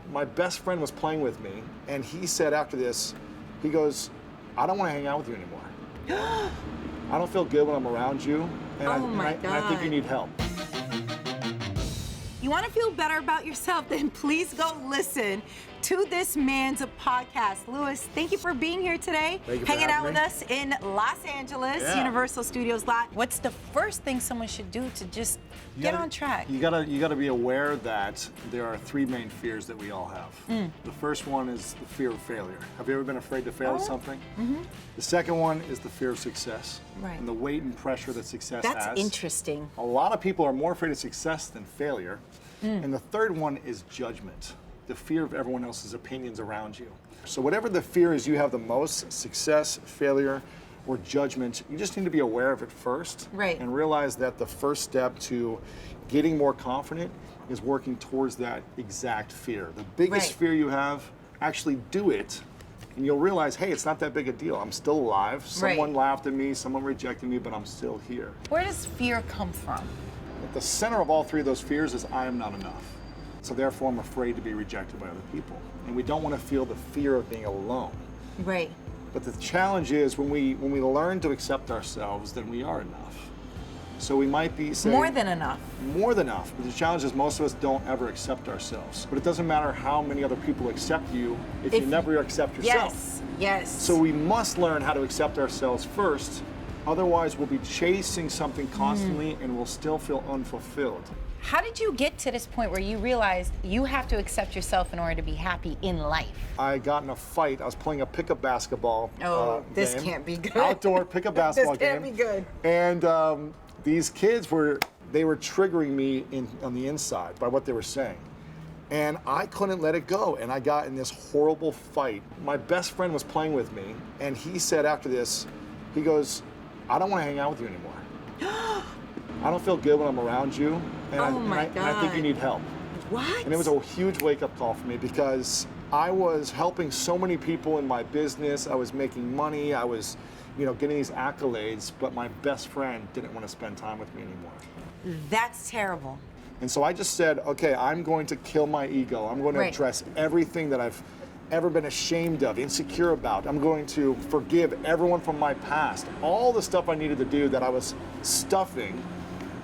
My best friend was playing with me, and he said after this, he goes, I don't want to hang out with you anymore. I don't feel good when I'm around you, and, God. I think you need help. You want to feel better about yourself, then please go listen to this man's podcast. Lewis, thank you for being here today. Thank you for hanging out having with me. us in Los Angeles, Yeah. Universal Studios lot. What's the first thing someone should do to just get on track? You gotta be aware that there are three main fears that we all have. The first one is the fear of failure. Have you ever been afraid to fail at something? The second one is the fear of success. Right. And the weight and pressure that success has. That's interesting. A lot of people are more afraid of success than failure. And the third one is judgment, the fear of everyone else's opinions around you. So whatever the fear is you have the most, success, failure, or judgment, you just need to be aware of it first. Right. And realize that the first step to getting more confident is working towards that exact fear. The biggest Right. fear you have, actually do it, and you'll realize, hey, it's not that big a deal. I'm still alive. Someone laughed at me, someone rejected me, but I'm still here. Where does fear come from? At the center of all three of those fears is I am not enough. So therefore I'm afraid to be rejected by other people. And we don't want to feel the fear of being alone. Right. But the challenge is when we learn to accept ourselves, then we are enough. So we might be saying More than enough. more than enough. But the challenge is most of us don't ever accept ourselves. But it doesn't matter how many other people accept you if you never accept yourself. Yes, yes. So we must learn how to accept ourselves first. Otherwise, we'll be chasing something constantly and we'll still feel unfulfilled. How did you get to this point where you realized you have to accept yourself in order to be happy in life? I got in a fight. I was playing a pickup basketball This game. can't be good. Outdoor pickup basketball This can't game. be good. And these kids were triggering me on the inside by what they were saying. And I couldn't let it go. And I got in this horrible fight. My best friend was playing with me. And he said after this, he goes, I don't want to hang out with you anymore. I don't feel good when I'm around you, and, I think you need help. What? And it was a huge wake-up call for me because I was helping so many people in my business. I was making money. I was, getting these accolades, but my best friend didn't want to spend time with me anymore. That's terrible. And so I just said, okay, I'm going to kill my ego. I'm going to address everything that I've ever been ashamed of, insecure about. I'm going to forgive everyone from my past. All the stuff I needed to do that I was stuffing,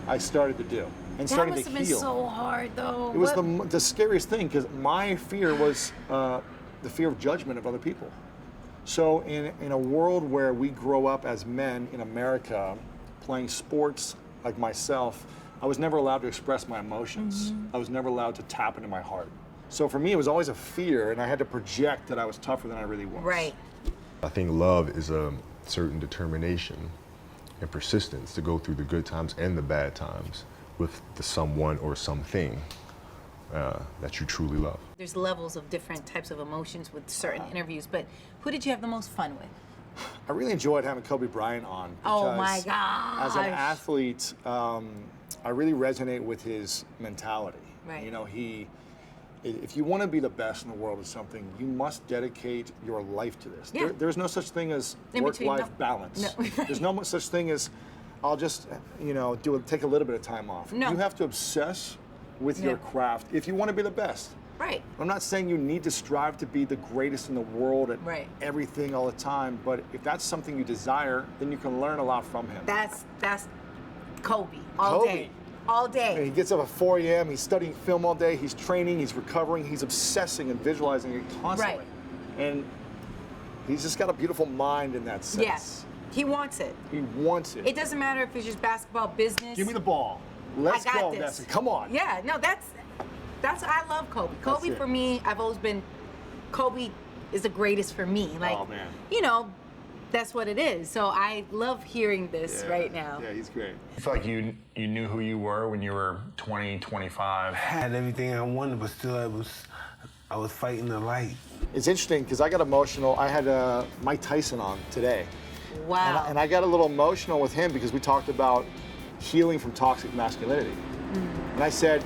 I started to do and started to heal. That must have been so hard, though. It was the scariest thing because my fear was the fear of judgment of other people. So in a world where we grow up as men in America playing sports like myself, I was never allowed to express my emotions. I was never allowed to tap into my heart. So for me, it was always a fear, and I had to project that I was tougher than I really was. Right. I think love is a certain determination and persistence to go through the good times and the bad times with the someone or something that you truly love. There's levels of different types of emotions with certain interviews, but who did you have the most fun with? I really enjoyed having Kobe Bryant on. Oh my because gosh. As an athlete, I really resonate with his mentality. Right. If you want to be the best in the world at something, you must dedicate your life to this. Yeah. There's no such thing as work-life balance. No. There's no such thing as I'll just, take a little bit of time off. No. You have to obsess with your craft if you want to be the best. Right. I'm not saying you need to strive to be the greatest in the world at everything all the time, but if that's something you desire, then you can learn a lot from him. That's Kobe all day. All day. He gets up at 4 a.m., he's studying film all day, he's training, he's recovering, he's obsessing and visualizing it constantly. Right. And he's just got a beautiful mind in that sense. Yes. He wants it. He wants it. It doesn't matter if it's just basketball, business. Give me the ball. Let's I got go, this. Nessa. Come on. Yeah, no, that's I love Kobe. Kobe for me, I've always been Kobe is the greatest for me. Like, oh, man. That's what it is. So I love hearing this right now. Yeah, he's great. I feel like you knew who you were when you were 20, 25. I had everything I wanted, but still I was fighting the light. It's interesting because I got emotional. I had Mike Tyson on today. Wow. And I got a little emotional with him because we talked about healing from toxic masculinity. And I said,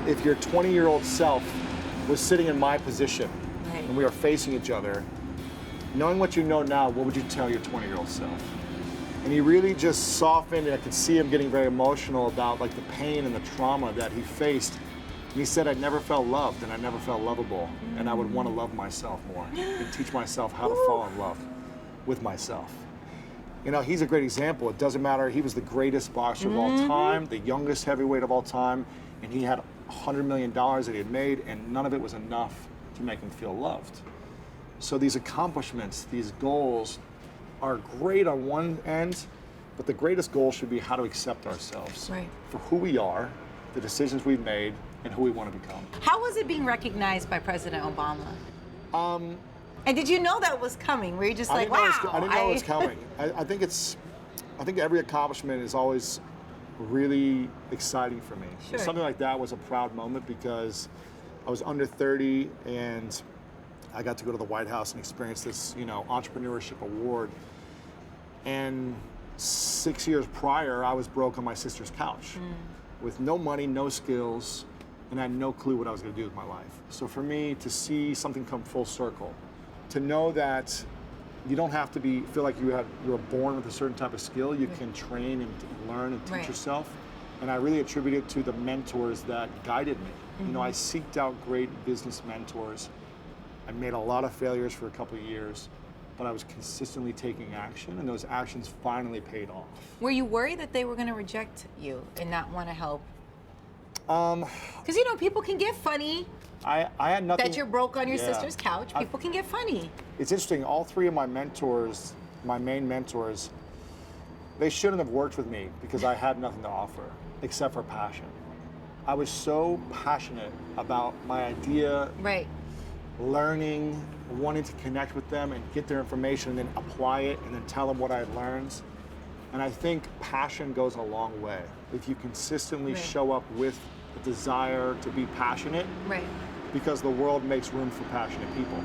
if your 20-year-old self was sitting in my position and we are facing each other, knowing what you know now, what would you tell your 20-year-old self? And he really just softened, and I could see him getting very emotional about like the pain and the trauma that he faced And he said, I never felt loved and I never felt lovable. And I would want to love myself more and teach myself how to fall in love with myself. You know, he's a great example. It doesn't matter. He was the greatest boxer of all time, the youngest heavyweight of all time, and he had $100 million that he had made, and none of it was enough to make him feel loved. So these accomplishments, these goals are great on one end, but the greatest goal should be how to accept ourselves for who we are, the decisions we've made, and who we want to become. How was it being recognized by President Obama? And did you know that was coming? Were you just like, wow? I didn't know it was coming. I think every accomplishment is always really exciting for me. Sure. Something like that was a proud moment because I was under 30 and I got to go to the White House and experience this, entrepreneurship award. And 6 years prior, I was broke on my sister's couch with no money, no skills, and I had no clue what I was going to do with my life. So for me to see something come full circle, to know that you don't have to feel like you were born with a certain type of skill, you can train and learn and teach yourself. And I really attribute it to the mentors that guided me. I seeked out great business mentors. I made a lot of failures for a couple of years, but I was consistently taking action, and those actions finally paid off. Were you worried that they were going to reject you and not want to help? Because, people can get funny. I had nothing. That you're broke on your sister's couch. People can get funny. It's interesting. All three of my mentors, my main mentors, they shouldn't have worked with me because I had nothing to offer except for passion. I was so passionate about my idea, learning, wanting to connect with them and get their information and then apply it and then tell them what I had learned. And I think passion goes a long way. If you consistently show up with a desire to be passionate, because the world makes room for passionate people.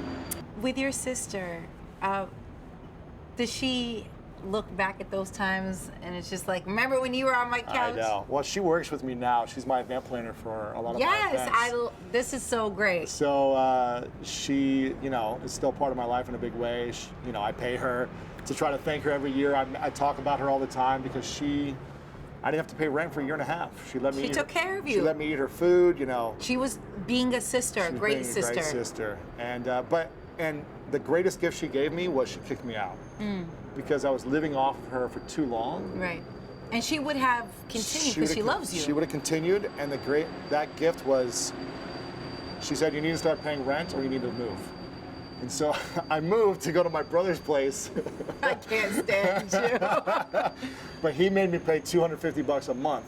With your sister, does she look back at those times and it's just like, remember when you were on my couch? I know. Well, she works with me now. She's my event planner for a lot of my events. Yes, this is so great. So she, is still part of my life in a big way. I pay her to try to thank her every year. I talk about her all the time because I didn't have to pay rent for a year and a half. She took care of you. She let me eat her food, She was being a sister, a great sister. Great sister. And the greatest gift she gave me was she kicked me out because I was living off of her for too long. Right. And she would have continued because she loves you. She would have continued, and that gift was, she said, you need to start paying rent or you need to move. And so I moved to go to my brother's place. I can't stand you. But he made me pay $250 a month.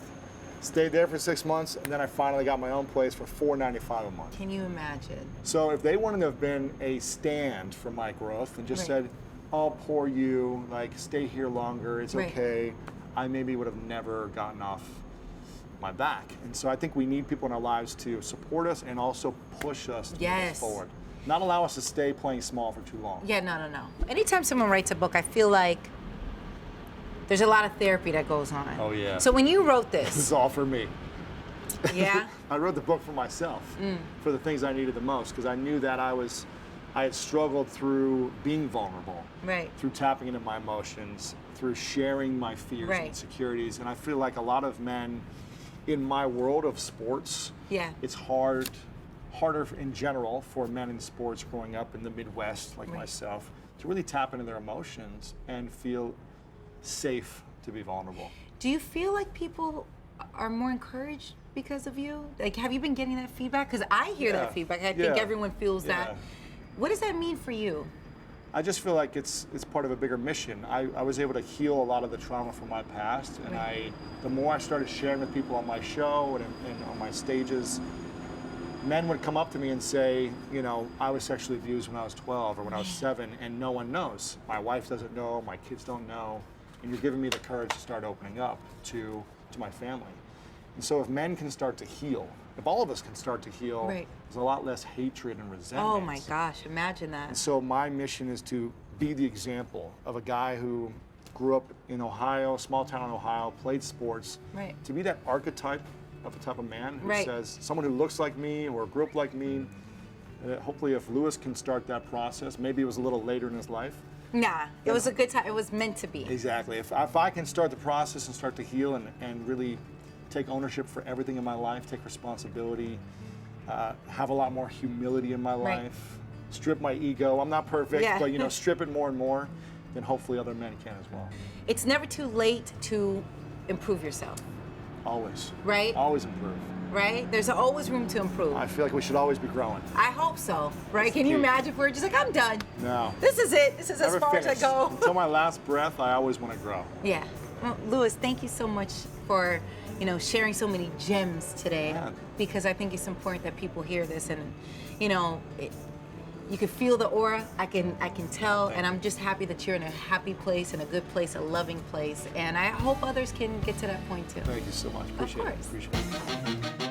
Stayed there for 6 months, and then I finally got my own place for $495 a month. Can you imagine? So if they wouldn't have been a stand for my growth and just said, oh, poor you, stay here longer, it's okay, I maybe would have never gotten off my back. And so I think we need people in our lives to support us and also push us to move forward. Not allow us to stay playing small for too long. Yeah, no. Anytime someone writes a book, I feel like there's a lot of therapy that goes on. Oh, yeah. So when you wrote this... This is all for me. Yeah? I wrote the book for myself, for the things I needed the most, because I knew that I had struggled through being vulnerable, through tapping into my emotions, through sharing my fears and insecurities. And I feel like a lot of men in my world of sports, it's harder in general for men in sports growing up in the Midwest like myself to really tap into their emotions and feel safe to be vulnerable. Do you feel like people are more encouraged because of you? Have you been getting that feedback? Because I hear that feedback. I think everyone feels that. What does that mean for you? I just feel like it's part of a bigger mission. I was able to heal a lot of the trauma from my past, and the more I started sharing with people on my show and on my stages, men would come up to me and say, I was sexually abused when I was 12 or when I was 7, and no one knows. My wife doesn't know, my kids don't know, and you're giving me the courage to start opening up to my family. And so if men can start to heal, if all of us can start to heal, there's a lot less hatred and resentment. Oh my gosh, imagine that. And so my mission is to be the example of a guy who grew up in Ohio, small town in Ohio, played sports, to be that archetype of the type of man who says, someone who looks like me or grew up like me. Hopefully if Lewis can start that process, maybe it was a little later in his life. Nah, it was a good time. It was meant to be. Exactly. If I can start the process and start to heal and really take ownership for everything in my life, take responsibility, have a lot more humility in my life, strip my ego. I'm not perfect, but you know, strip it more and more, then hopefully other men can as well. It's never too late to improve yourself. Always. Right? Always improve. Right? There's always room to improve. I feel like we should always be growing. I hope so. Right? Can you imagine if we're just like, I'm done. No. This is it. This is as Never far as I finish. go. Until my last breath, I always want to grow. Yeah. Well, Louis, thank you so much for, you know, sharing so many gems today. Yeah. Because I think it's important that people hear this, and, you know, you can feel the aura. I can tell, and I'm just happy that you're in a happy place, and a good place, a loving place, and I hope others can get to that point too. Thank you so much. Appreciate it. course. Appreciate it.